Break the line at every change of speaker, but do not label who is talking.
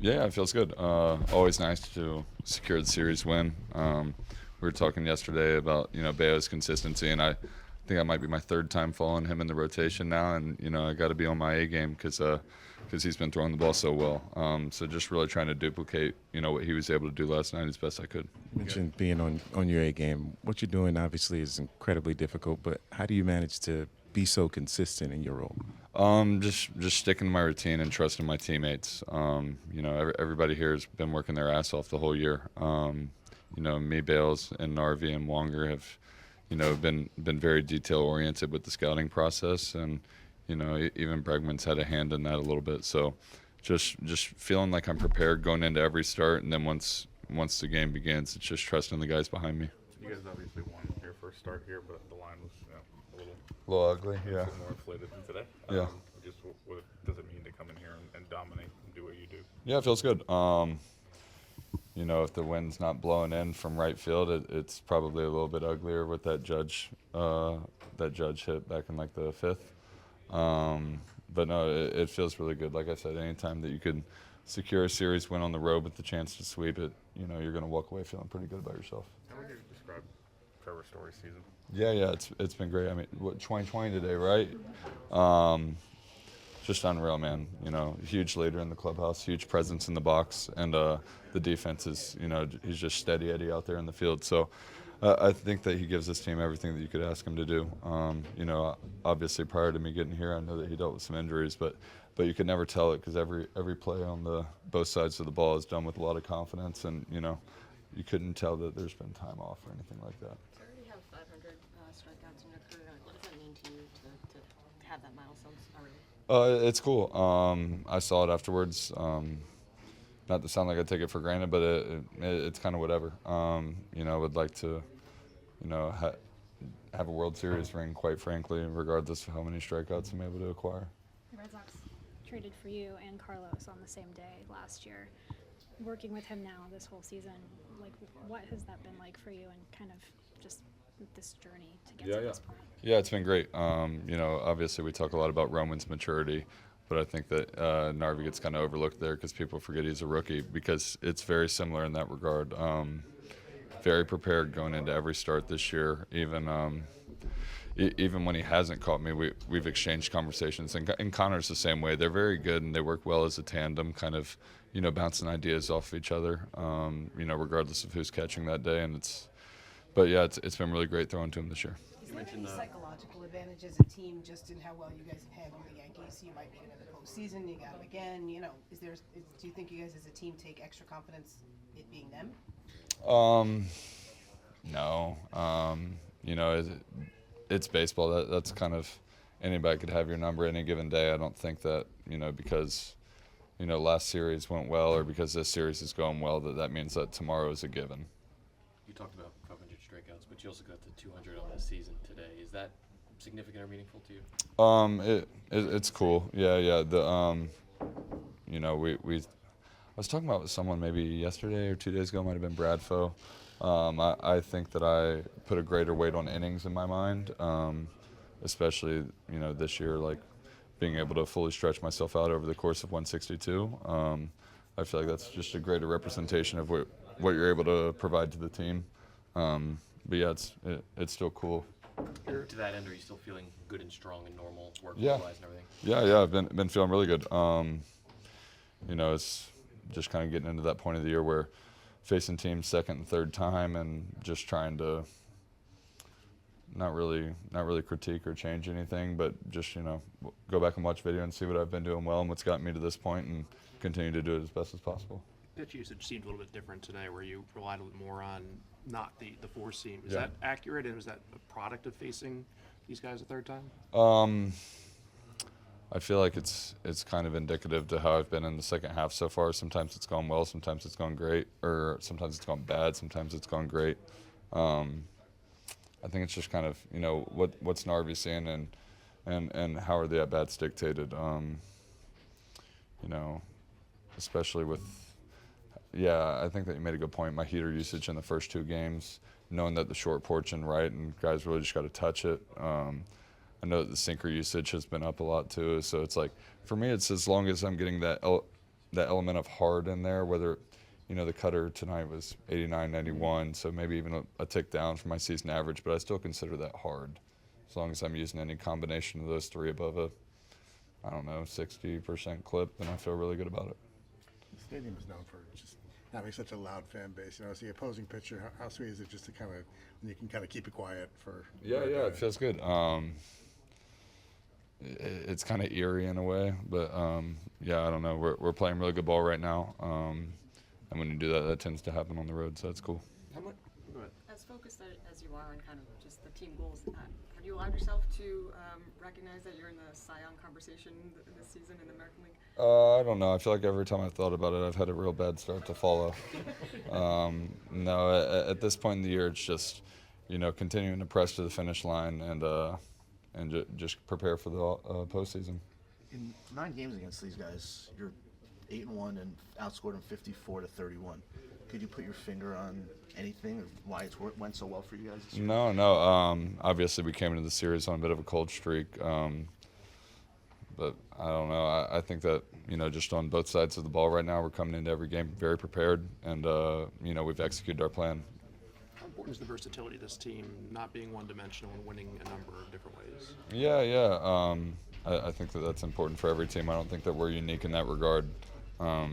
Yeah, it feels good. Always nice to secure the series win. We were talking yesterday about Bayo's consistency, and I think that might be my third time following him in the rotation now, and I got to be on my A game because he's been throwing the ball so well. So just really trying to duplicate what he was able to do last night as best I could.
You mentioned being on your A game. What you're doing obviously is incredibly difficult, but how do you manage to be so consistent in your role?
Just sticking to my routine and trusting my teammates. Everybody here has been working their ass off the whole year. Me, Bales, and Narvi and Wonger have, been very detail oriented with the scouting process, and even Bregman's had a hand in that a little bit. So, just feeling like I'm prepared going into every start, and then once the game begins, it's just trusting the guys behind me.
You guys obviously won your first start here, but the line was
A little ugly, yeah.
a little more inflated than today.
Yeah.
Just what does it mean to come in here and dominate and do what you do?
Yeah, it feels good. If the wind's not blowing in from right field, it's probably a little bit uglier with that judge hit back in like the fifth. But no, it feels really good. Like I said, anytime that you could secure a series win on the road with the chance to sweep it, you're going to walk away feeling pretty good about yourself.
How would you describe Trevor Story's season?
Yeah, it's been great. I mean, 2020 today, right? Just unreal, man. Huge leader in the clubhouse, huge presence in the box, and the defense is, he's just steady Eddie out there in the field. So I think that he gives this team everything that you could ask him to do. Obviously prior to me getting here, I know that he dealt with some injuries, but you could never tell it because every play on both sides of the ball is done with a lot of confidence, and you couldn't tell that there's been time off or anything like that.
You already have 500 strikeouts in your career. What does that mean to you to have that milestones already?
It's cool. I saw it afterwards. Not to sound like I take it for granted, but it's kind of whatever. I would like to, have a World Series ring, quite frankly, regardless of how many strikeouts I'm able to acquire.
The Red Sox traded for you and Carlos on the same day last year. Working with him now this whole season, what has that been like for you, and kind of just this journey to get to this point?
Yeah, it's been great. Obviously we talk a lot about Roman's maturity, but I think that Narvi gets kind of overlooked there because people forget he's a rookie, because it's very similar in that regard. Very prepared going into every start this year. Even when he hasn't caught me, we've exchanged conversations. And Connor's the same way. They're very good, and they work well as a tandem, kind of, bouncing ideas off each other, regardless of who's catching that day. It's been really great throwing to him this year.
Is there any psychological advantage as a team just in how well you guys have handled the Yankees? You might be in the postseason, you got them again. Do you think you guys as a team take extra confidence it being them?
No. It's baseball. That's kind of, anybody could have your number any given day. I don't think that, because, last series went well, or because this series is going well, that means that tomorrow is a given.
You talked about 500 strikeouts, but you also got to 200 on this season today. Is that significant or meaningful to you?
It's cool. Yeah. I was talking about with someone maybe yesterday or 2 days ago, might have been Bradfo. I think that I put a greater weight on innings in my mind, especially this year, like being able to fully stretch myself out over the course of 162. I feel like that's just a greater representation of what you're able to provide to the team. But yeah, it's still cool.
To that end, are you still feeling good and strong and normal work-wise and everything?
Yeah, I've been feeling really good. It's just kind of getting into that point of the year where facing teams second and third time, and just trying to not really critique or change anything, but just go back and watch video and see what I've been doing well and what's gotten me to this point, and continue to do it as best as possible.
Pitch usage seemed a little bit different today, where you relied a little more on not the four seam. Is that accurate, and is that a product of facing these guys a third time?
I feel like it's kind of indicative to how I've been in the second half so far. Sometimes it's gone well, sometimes it's gone great, or sometimes it's gone bad, sometimes it's gone great. I think it's just kind of what's Narvi seeing, and how are the at bats dictated. Especially with. Yeah, I think that you made a good point. My heater usage in the first two games, knowing that the short porch and right, and guys really just got to touch it. I know that the sinker usage has been up a lot too, so it's like, for me, it's as long as I'm getting that that element of hard in there, whether, you know, the cutter tonight was 89, 91, so maybe even a tick down from my season average, but I still consider that hard. As long as I'm using any combination of those three above a, I don't know, 60% clip, then I feel really good about it.
The stadium is known for just having such a loud fan base. You know, as the opposing pitcher, how sweet is it just to kind of, when you can kind of keep it quiet for?
Yeah, it feels good. It's kind of eerie in a way, but yeah, I don't know. We're playing really good ball right now, and when you do that, that tends to happen on the road, so that's cool.
How much? Go ahead.
As focused as you are on kind of just the team goals, have you allowed yourself to recognize that you're in the Cy Young conversation this season in the American League?
I don't know. I feel like every time I've thought about it, I've had a real bad start to follow. No, at this point in the year, it's just, you know, continuing to press to the finish line and just prepare for the postseason.
In 9 games against these guys, you're 8-1 and outscored them 54-31. Could you put your finger on anything of why it's went so well for you guys this year?
No. Obviously, we came into the series on a bit of a cold streak, but I don't know. I think that, you know, just on both sides of the ball right now, we're coming into every game very prepared, and you know, we've executed our plan.
How important is the versatility of this team, not being one-dimensional and winning a number of different ways?
Yeah. I think that that's important for every team. I don't think that we're unique in that regard. Yeah.